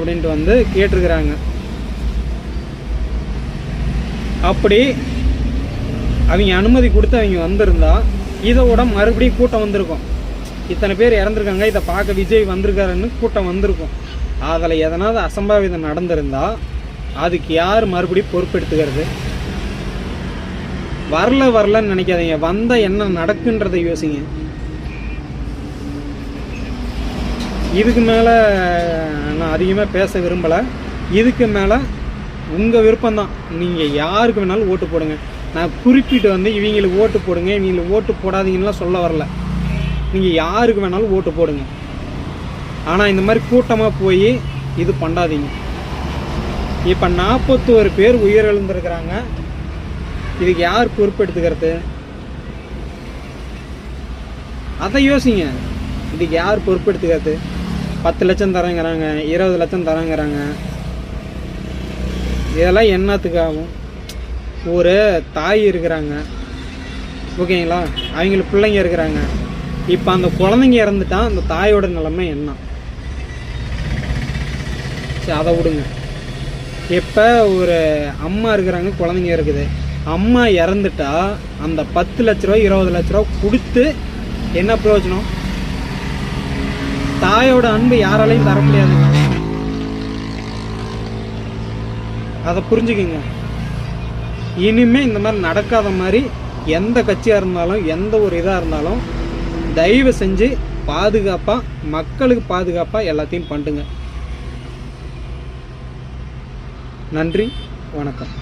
அப்படின்ட்டு வந்து கேட்டிருக்கிறாங்க. அப்படி அவங்க அனுமதி கொடுத்து அவங்க வந்திருந்தா இதோட மறுபடியும் கூட்டம் வந்திருக்கும். இத்தனை பேர் இறந்துருக்காங்க, இதை பார்க்க விஜய் வந்திருக்காருன்னு கூட்டம் வந்திருக்கும். அதில் எதனாவது அசம்பாவிதம் நடந்திருந்தா அதுக்கு யார் மறுபடியும் பொறுப்பெடுத்துக்கிறது? வரலன்னு நினைக்காதீங்க, வந்த என்ன நடக்குன்றதை யோசிங்க. இதுக்கு மேலே நான் அதிகமாக பேச விரும்பலை. இதுக்கு மேலே உங்கள் விருப்பம்தான். நீங்கள் யாருக்கு வேணாலும் ஓட்டு போடுங்க. நான் குறிப்பிட்டு வந்து இவங்களுக்கு ஓட்டு போடுங்க, இவங்களுக்கு ஓட்டு போடாதீங்கலாம் சொல்ல வரல. நீங்கள் யாருக்கு வேணாலும் ஓட்டு போடுங்க. ஆனால் இந்த மாதிரி கூட்டமாக போய் இது பண்ணாதீங்க. இப்போ 41 பேர் உயிரிழந்திருக்கிறாங்க. இதுக்கு யார் பொறுப்பெடுத்துக்கிறது? அதை யோசிங்க. இதுக்கு யார் பொறுப்பெடுத்துக்கிறது? 10 லட்சம் தரங்கிறாங்க, 20 லட்சம் தரங்கிறாங்க. இதெல்லாம் என்னத்துக்கு ஆகும்? ஒரு தாய் இருக்கிறாங்க, ஓகேங்களா, அவங்களுக்கு பிள்ளைங்க இருக்கிறாங்க. இப்போ அந்த குழந்தைங்க இறந்துட்டா அந்த தாயோட நிலைமை என்ன? சரி, அதை விடுங்க. இப்போ ஒரு அம்மா இருக்கிறாங்க, குழந்தைங்க இருக்குது. அம்மா இறந்துட்டா அந்த 10 லட்ச ரூபா 20 லட்ச ரூபா கொடுத்து என்ன பிரயோஜனம்? தாயோட அன்பு யாராலையும் தர முடியாதுங்க. அதை புரிஞ்சுக்கிங்க. இனிமேல் இந்த மாதிரி நடக்காத மாதிரி எந்த கட்சியாக இருந்தாலும் எந்த ஒரு இதாக இருந்தாலும் தயவு செஞ்சு பாதுகாப்பாக, மக்களுக்கு பாதுகாப்பாக எல்லாத்தையும் பண்ணுங்க. நன்றி, வணக்கம்.